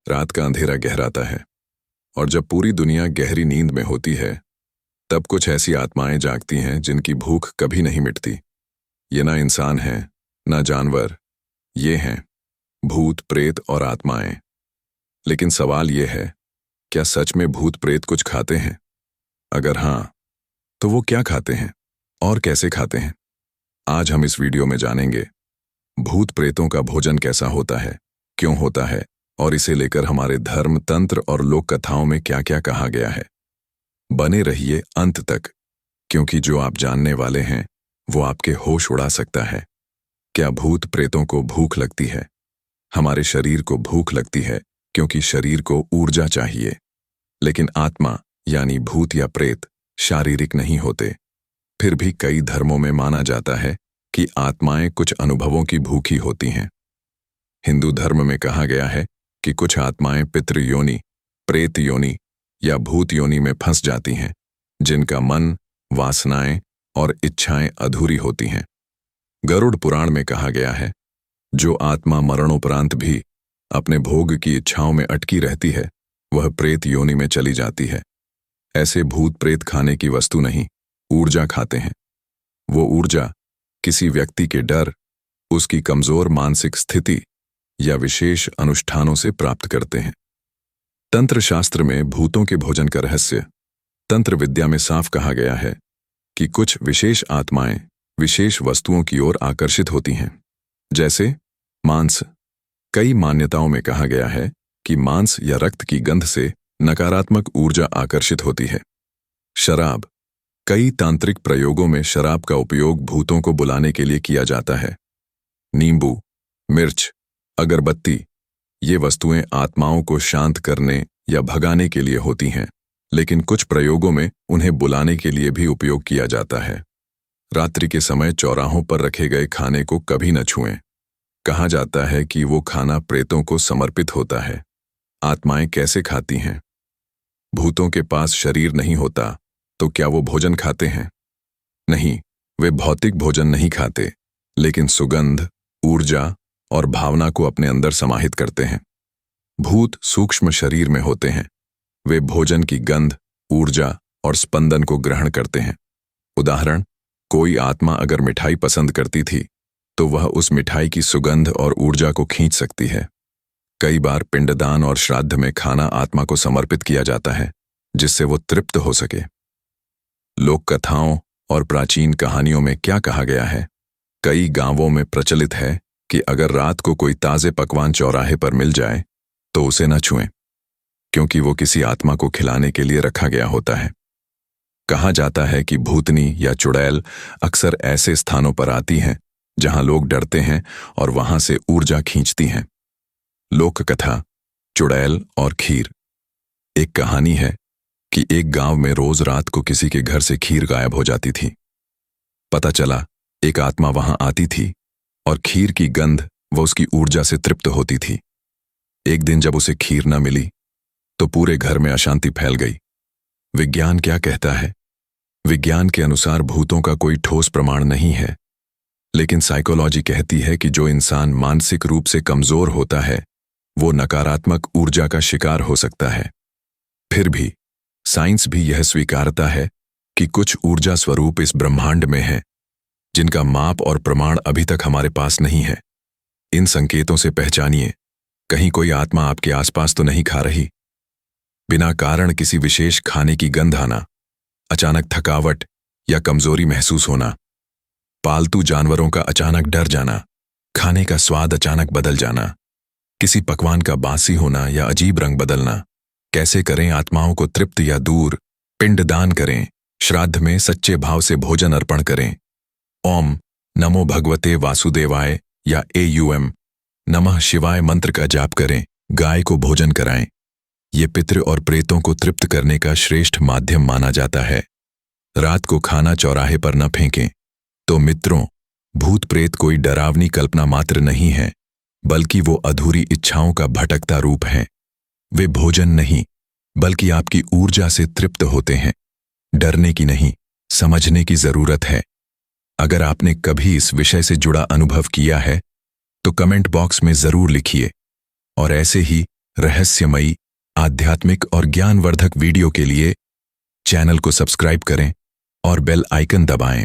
रात का अंधेरा गहराता है और जब पूरी दुनिया गहरी नींद में होती है तब कुछ ऐसी आत्माएं जागती हैं जिनकी भूख कभी नहीं मिटती। ये ना इंसान हैं, ना जानवर, ये हैं भूत, प्रेत और आत्माएं। लेकिन सवाल ये है, क्या सच में भूत प्रेत कुछ खाते हैं? अगर हाँ, तो वो क्या खाते हैं और कैसे खाते हैं? आज हम इस वीडियो में जानेंगे भूत प्रेतों का भोजन कैसा होता है, क्यों होता है और इसे लेकर हमारे धर्म, तंत्र और लोक कथाओं में क्या क्या कहा गया है। बने रहिए अंत तक, क्योंकि जो आप जानने वाले हैं वो आपके होश उड़ा सकता है। क्या भूत प्रेतों को भूख लगती है? हमारे शरीर को भूख लगती है क्योंकि शरीर को ऊर्जा चाहिए, लेकिन आत्मा यानी भूत या प्रेत शारीरिक नहीं होते। फिर भी कई धर्मों में माना जाता है कि आत्माएं कुछ अनुभवों की भूखी होती हैं। हिंदू धर्म में कहा गया है कि कुछ आत्माएं पितृ योनि, प्रेत योनि या भूत योनि में फंस जाती हैं, जिनका मन, वासनाएं और इच्छाएं अधूरी होती हैं। गरुड़ पुराण में कहा गया है, जो आत्मा मरणोपरांत भी अपने भोग की इच्छाओं में अटकी रहती है, वह प्रेत योनि में चली जाती है। ऐसे भूत प्रेत खाने की वस्तु नहीं, ऊर्जा खाते हैं। वो ऊर्जा किसी व्यक्ति के डर, उसकी कमजोर मानसिक स्थिति या विशेष अनुष्ठानों से प्राप्त करते हैं। तंत्र शास्त्र में भूतों के भोजन का रहस्य तंत्र विद्या में साफ कहा गया है कि कुछ विशेष आत्माएं विशेष वस्तुओं की ओर आकर्षित होती हैं, जैसे मांस। कई मान्यताओं में कहा गया है कि मांस या रक्त की गंध से नकारात्मक ऊर्जा आकर्षित होती है। शराब। कई तांत्रिक प्रयोगों में शराब का उपयोग भूतों को बुलाने के लिए किया जाता है। नींबू, मिर्च, अगरबत्ती, ये वस्तुएं आत्माओं को शांत करने या भगाने के लिए होती हैं, लेकिन कुछ प्रयोगों में उन्हें बुलाने के लिए भी उपयोग किया जाता है। रात्रि के समय चौराहों पर रखे गए खाने को कभी न छुएं। कहा जाता है कि वो खाना प्रेतों को समर्पित होता है। आत्माएं कैसे खाती हैं? भूतों के पास शरीर नहीं होता, तो क्या वो भोजन खाते हैं? नहीं, वे भौतिक भोजन नहीं खाते, लेकिन सुगंध, ऊर्जा और भावना को अपने अंदर समाहित करते हैं। भूत सूक्ष्म शरीर में होते हैं। वे भोजन की गंध, ऊर्जा और स्पंदन को ग्रहण करते हैं। उदाहरण, कोई आत्मा अगर मिठाई पसंद करती थी तो वह उस मिठाई की सुगंध और ऊर्जा को खींच सकती है। कई बार पिंडदान और श्राद्ध में खाना आत्मा को समर्पित किया जाता है, जिससे वो तृप्त हो सके। लोक कथाओं और प्राचीन कहानियों में क्या कहा गया है? कई गांवों में प्रचलित है कि अगर रात को कोई ताजे पकवान चौराहे पर मिल जाए तो उसे न छुएं, क्योंकि वो किसी आत्मा को खिलाने के लिए रखा गया होता है। कहा जाता है कि भूतनी या चुड़ैल अक्सर ऐसे स्थानों पर आती हैं जहां लोग डरते हैं और वहां से ऊर्जा खींचती हैं। लोक कथा चुड़ैल और खीर। एक कहानी है कि एक गांव में रोज रात को किसी के घर से खीर गायब हो जाती थी। पता चला एक आत्मा वहां आती थी और खीर की गंध व उसकी ऊर्जा से तृप्त होती थी। एक दिन जब उसे खीर न मिली तो पूरे घर में अशांति फैल गई। विज्ञान क्या कहता है? विज्ञान के अनुसार भूतों का कोई ठोस प्रमाण नहीं है, लेकिन साइकोलॉजी कहती है कि जो इंसान मानसिक रूप से कमजोर होता है वो नकारात्मक ऊर्जा का शिकार हो सकता है। फिर भी साइंस भी यह स्वीकारता है कि कुछ ऊर्जा स्वरूप इस ब्रह्मांड में हैं, जिनका माप और प्रमाण अभी तक हमारे पास नहीं है। इन संकेतों से पहचानिए, कहीं कोई आत्मा आपके आसपास तो नहीं खा रही। बिना कारण किसी विशेष खाने की गंध आना, अचानक थकावट या कमजोरी महसूस होना, पालतू जानवरों का अचानक डर जाना, खाने का स्वाद अचानक बदल जाना, किसी पकवान का बासी होना या अजीब रंग बदलना। कैसे करें आत्माओं को तृप्त या दूर? पिंडदान करें, श्राद्ध में सच्चे भाव से भोजन अर्पण करें। ओम नमो भगवते वासुदेवाय या AUM नमः शिवाय मंत्र का जाप करें। गाय को भोजन कराएं। ये पितृ और प्रेतों को तृप्त करने का श्रेष्ठ माध्यम माना जाता है। रात को खाना चौराहे पर न फेंकें। तो मित्रों, भूत प्रेत कोई डरावनी कल्पना मात्र नहीं है, बल्कि वो अधूरी इच्छाओं का भटकता रूप है। वे भोजन नहीं, बल्कि आपकी ऊर्जा से तृप्त होते हैं। डरने की नहीं, समझने की जरूरत है। अगर आपने कभी इस विषय से जुड़ा अनुभव किया है तो कमेंट बॉक्स में जरूर लिखिए। और ऐसे ही रहस्यमयी, आध्यात्मिक और ज्ञानवर्धक वीडियो के लिए चैनल को सब्सक्राइब करें और बेल आइकन दबाएं।